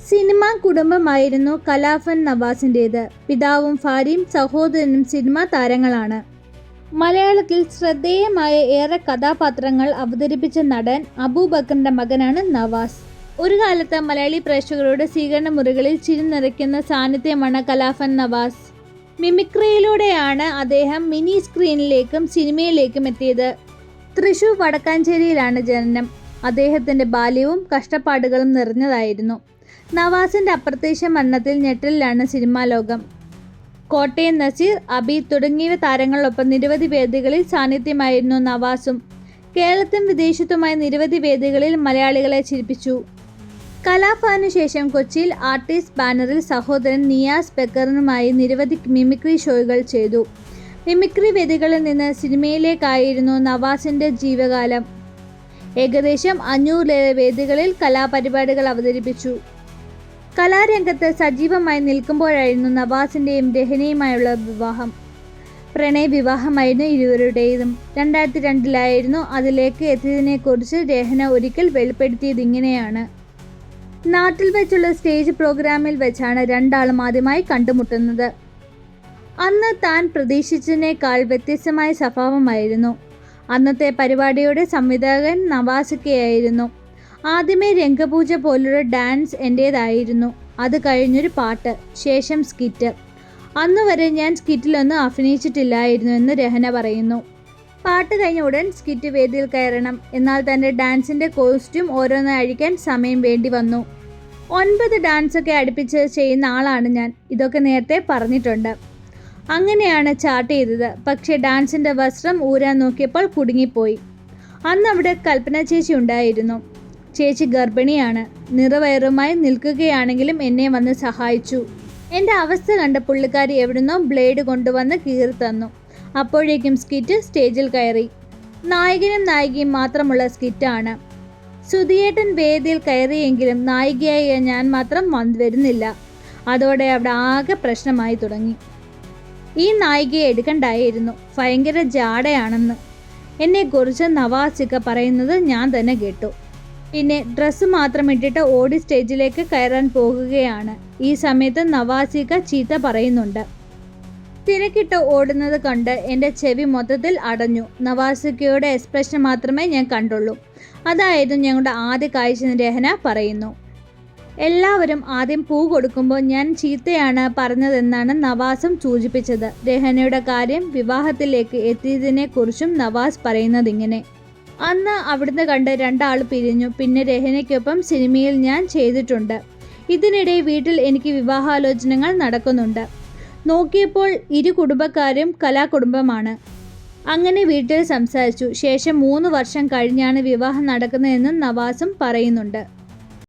Cinema കുടുംബമായിരുന്നു Kalabhavan നവാസിൻ്റേത്. പിതാവും ഭാര്യയും സഹോദരനും സിനിമാ താരങ്ങളാണ്. മലയാളത്തിൽ ശ്രദ്ധേയമായ ഏറെ കഥാപാത്രങ്ങൾ അവതരിപ്പിച്ച നടൻ അബൂബക്കറിന്റെ മകനാണ് നവാസ്. ഒരു കാലത്ത് മലയാളി പ്രേക്ഷകരുടെ സ്വീകരണ മുറികളിൽ ചിരി നിറയ്ക്കുന്ന സാന്നിധ്യമാണ് കലാഭൻ നവാസ്. മിമിക്രിയിലൂടെയാണ് അദ്ദേഹം മിനി സ്ക്രീനിലേക്കും സിനിമയിലേക്കും എത്തിയത്. തൃശൂർ വടക്കാഞ്ചേരിയിലാണ് ജനനം. അദ്ദേഹത്തിൻ്റെ ബാല്യവും കഷ്ടപ്പാടുകളും നിറഞ്ഞതായിരുന്നു. നവാസിൻ്റെ അപ്രതീക്ഷിത മരണത്തിൽ ഞെട്ടലിലാണ് സിനിമാ ലോകം. കോട്ടയം നസീർ, അബി തുടങ്ങിയ താരങ്ങളൊപ്പം നിരവധി വേദികളിൽ സാന്നിധ്യമായിരുന്നു നവാസും. കേരളത്തിലും വിദേശത്തുമായി നിരവധി വേദികളിൽ മലയാളികളെ ചിരിപ്പിച്ചു. കലാഭവനു ശേഷം കൊച്ചിയിൽ ആർട്ടിസ്റ്റ് ബാനറിൽ സഹോദരൻ നിയാസ് ബക്കറിനുമായി നിരവധി മിമിക്രി ഷോകൾ ചെയ്തു. മിമിക്രി വേദികളിൽ നിന്ന് സിനിമയിലേക്കായിരുന്നു നവാസിൻ്റെ ജീവകാലം. ഏകദേശം 500 വേദികളിൽ കലാപരിപാടികൾ അവതരിപ്പിച്ചു. കലാരംഗത്ത് സജീവമായി നിൽക്കുമ്പോഴായിരുന്നു നവാസിൻ്റെയും രഹനയുമായുള്ള വിവാഹം. പ്രണയ വിവാഹമായിരുന്നു ഇരുവരുടേതും. 2002 അതിലേക്ക് എത്തിയതിനെക്കുറിച്ച് രഹന ഒരിക്കൽ വെളിപ്പെടുത്തിയതിങ്ങനെയാണ്. നാട്ടിൽ വെച്ചുള്ള സ്റ്റേജ് പ്രോഗ്രാമിൽ വെച്ചാണ് രണ്ടാളും ആദ്യമായി കണ്ടുമുട്ടുന്നത്. അന്ന് താൻ പ്രതീക്ഷിച്ചതിനേക്കാൾ വ്യത്യസ്തമായ സ്വഭാവമായിരുന്നു. അന്നത്തെ പരിപാടിയുടെ സംവിധായകൻ നവാസിക്കയായിരുന്നു. ആദ്യമേ രംഗപൂജ പോലൊരു ഡാൻസ് എൻ്റേതായിരുന്നു. അത് കഴിഞ്ഞൊരു പാട്ട്, ശേഷം സ്കിറ്റ്. അന്നുവരെ ഞാൻ സ്കിറ്റിലൊന്നും അഭിനയിച്ചിട്ടില്ലായിരുന്നു എന്ന് രഹന പറയുന്നു. പാട്ട് കഴിഞ്ഞ ഉടൻ സ്കിറ്റ് വേദിയിൽ കയറണം. എന്നാൽ തൻ്റെ ഡാൻസിൻ്റെ കോസ്റ്റ്യൂം ഓരോന്ന് അഴിക്കാൻ സമയം വേണ്ടി വന്നു. 9 ഡാൻസൊക്കെ അടുപ്പിച്ച് ചെയ്യുന്ന ആളാണ് ഞാൻ. ഇതൊക്കെ നേരത്തെ പറഞ്ഞിട്ടുണ്ട്. അങ്ങനെയാണ് ചാർട്ട് ചെയ്തത്. പക്ഷേ ഡാൻസിൻ്റെ വസ്ത്രം ഊരാൻ നോക്കിയപ്പോൾ കുടുങ്ങിപ്പോയി. അന്ന് അവിടെ കൽപ്പന ചേച്ചി ഉണ്ടായിരുന്നു. ചേച്ചി ഗർഭിണിയാണ്. നിറവയറുമായി നിൽക്കുകയാണെങ്കിലും എന്നെ വന്ന് സഹായിച്ചു. എൻ്റെ അവസ്ഥ കണ്ട പുള്ളിക്കാരി എവിടുന്നോ ബ്ലേഡ് കൊണ്ടുവന്ന് കീറി തന്നു. അപ്പോഴേക്കും സ്കിറ്റ് സ്റ്റേജിൽ കയറി. നായകനും നായികയും മാത്രമുള്ള സ്കിറ്റാണ്. സുധിയേട്ടൻ വേദിയിൽ കയറിയെങ്കിലും നായികയായ ഞാൻ മാത്രം വരുന്നില്ല. അതോടെ അവിടെ ആകെ പ്രശ്നമായി തുടങ്ങി. ഈ നായികയെ എടുക്കണ്ടായിരുന്നു, ഭയങ്കര ജാടയാണെന്ന് എന്നെക്കുറിച്ച് നവാസിക പറയുന്നത് ഞാൻ തന്നെ കേട്ടു. പിന്നെ ഡ്രസ്സ് മാത്രം ഇട്ടിട്ട് ഓടി സ്റ്റേജിലേക്ക് കയറാൻ പോകുകയാണ്. ഈ സമയത്ത് നവാസിക ചീത്ത പറയുന്നുണ്ട്. തിരക്കിട്ട് ഓടുന്നത് കണ്ട് എൻ്റെ ചെവി മൊത്തത്തിൽ അടഞ്ഞു. നവാസികയുടെ എക്സ്പ്രഷൻ മാത്രമേ ഞാൻ കണ്ടുള്ളൂ. അതായിരുന്നു ഞങ്ങളുടെ ആദ്യ കാഴ്ച രഹന പറയുന്നു. എല്ലാവരും ആദ്യം പൂ കൊടുക്കുമ്പോൾ ഞാൻ ചീത്തയാണ് പറഞ്ഞതെന്നാണ് നവാസും സൂചിപ്പിച്ചത്. രഹനയുടെ കാര്യം വിവാഹത്തിലേക്ക് എത്തിയതിനെക്കുറിച്ചും നവാസ് പറയുന്നതിങ്ങനെ. അന്ന് അവിടുന്ന് കണ്ട് രണ്ടാൾ പിരിഞ്ഞു. പിന്നെ രഹനയ്ക്കൊപ്പം സിനിമയിൽ ഞാൻ ചെയ്തിട്ടുണ്ട്. ഇതിനിടെ വീട്ടിൽ എനിക്ക് വിവാഹാലോചനകൾ നടക്കുന്നുണ്ട്. നോക്കിയപ്പോൾ ഇരു കുടുംബക്കാരും കലാകുടുംബമാണ്. അങ്ങനെ വീട്ടിൽ സംസാരിച്ചു. ശേഷം 3 വർഷം കഴിഞ്ഞാണ് വിവാഹം നടക്കുന്നതെന്നും നവാസും പറയുന്നുണ്ട്.